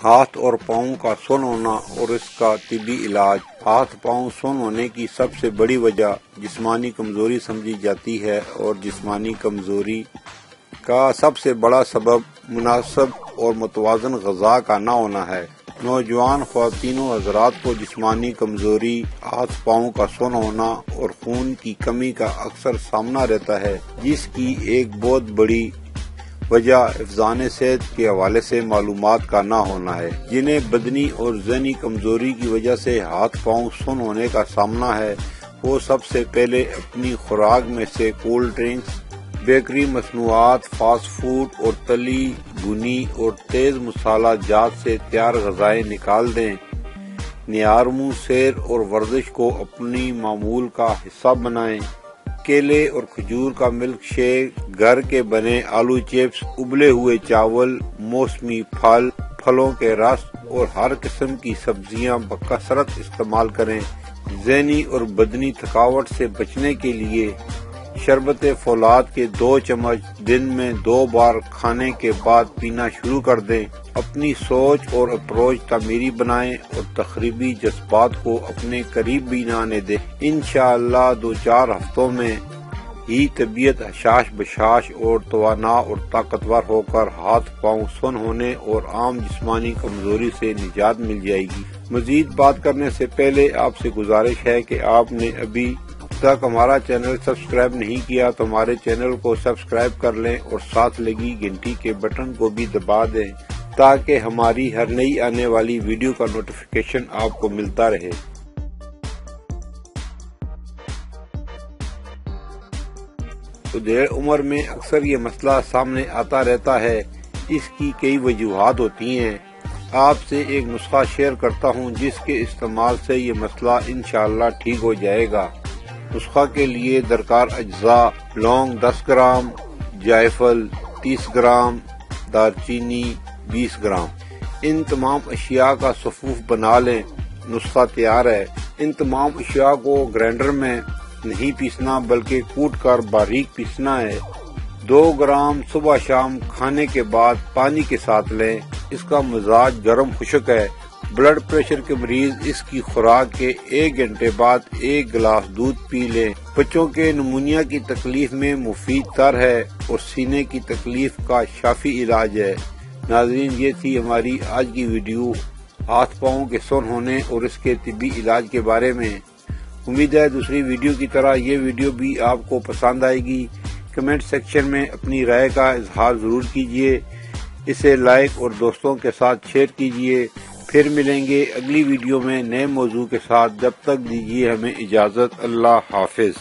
ہاتھ اور پاؤں کا سن ہونا اور اس کا طبی علاج۔ ہاتھ پاؤں سن ہونے کی سب سے بڑی وجہ جسمانی کمزوری سمجھی جاتی ہے اور جسمانی کمزوری کا سب سے بڑا سبب مناسب اور متوازن غذا کا نہ ہونا ہے۔ نوجوان خواتین و حضرات کو جسمانی کمزوری، ہاتھ پاؤں کا سن ہونا اور خون کی کمی کا اکثر سامنا رہتا ہے، جس کی ایک بہت بڑی وجہ حفظان صحت کے حوالے سے معلومات کا نہ ہونا ہے۔ جنہیں بدنی اور ذہنی کمزوری کی وجہ سے ہاتھ پاؤں سن ہونے کا سامنا ہے، وہ سب سے پہلے اپنی خوراک میں سے کولڈ ڈرنکس، بیکری مصنوعات، فاسٹ فوڈ اور تلی بھنی اور تیز مسالہ جات سے تیار غذائیں نکال دیں۔ نیارمو سیر اور ورزش کو اپنی معمول کا حصہ بنائیں۔ کیلے اور کھجور کا ملک شیک، گھر کے بنے آلو چپس، ابلے ہوئے چاول، موسمی پھل، پھلوں کے رس اور ہر قسم کی سبزیاں بکثرت استعمال کریں۔ ذہنی اور بدنی تھکاوٹ سے بچنے کے لیے شربت فولاد کے 2 چمچ دن میں 2 بار کھانے کے بعد پینا شروع کر دیں۔ اپنی سوچ اور اپروچ تعمیری بنائیں اور تخریبی جذبات کو اپنے قریب بھی نہ آنے دیں۔ انشاءاللہ 2-4 ہفتوں میں ہی طبیعت حشاش بشاش اور توانا اور طاقتور ہو کر ہاتھ پاؤں سن ہونے اور عام جسمانی کمزوری سے نجات مل جائے گی۔ مزید بات کرنے سے پہلے آپ سے گزارش ہے کہ آپ نے ابھی تک ہمارا چینل سبسکرائب نہیں کیا تو ہمارے چینل کو سبسکرائب کر لیں اور ساتھ لگی گھنٹی کے بٹن کو بھی دبا دیں تاکہ ہماری ہر نئی آنے والی ویڈیو کا نوٹیفیکیشن آپ کو ملتا رہے۔ ادھیڑ عمر میں اکثر یہ مسئلہ سامنے آتا رہتا ہے۔ اس کی کئی وجوہات ہوتی ہیں۔ آپ سے ایک نسخہ شیئر کرتا ہوں جس کے استعمال سے یہ مسئلہ انشاءاللہ ٹھیک ہو جائے گا۔ نسخہ کے لیے درکار اجزاء: لونگ 10 گرام، جائفل 30 گرام، دارچینی 20 گرام۔ ان تمام اشیاء کا صفوف بنا لیں۔ نسخہ تیار ہے۔ ان تمام اشیاء کو گرائنڈر میں نہیں پیسنا بلکہ کوٹ کر باریک پیسنا ہے۔ 2 گرام صبح شام کھانے کے بعد پانی کے ساتھ لیں۔ اس کا مزاج گرم خشک ہے۔ بلڈ پریشر کے مریض اس کی خوراک کے 1 گھنٹے بعد 1 گلاس دودھ پی لیں۔ بچوں کے نمونیا کی تکلیف میں مفید تر ہے اور سینے کی تکلیف کا شافی علاج ہے۔ ناظرین، یہ تھی ہماری آج کی ویڈیو ہاتھ پاؤں کے سن ہونے اور اس کے طبی علاج کے بارے میں۔ امید ہے دوسری ویڈیو کی طرح یہ ویڈیو بھی آپ کو پسند آئے گی۔ کمنٹ سیکشن میں اپنی رائے کا اظہار ضرور کیجیے، اسے لائک اور دوستوں کے ساتھ شیئر کیجیے۔ پھر ملیں گے اگلی ویڈیو میں نئے موضوع کے ساتھ۔ جب تک دیجیے ہمیں اجازت۔ اللہ حافظ۔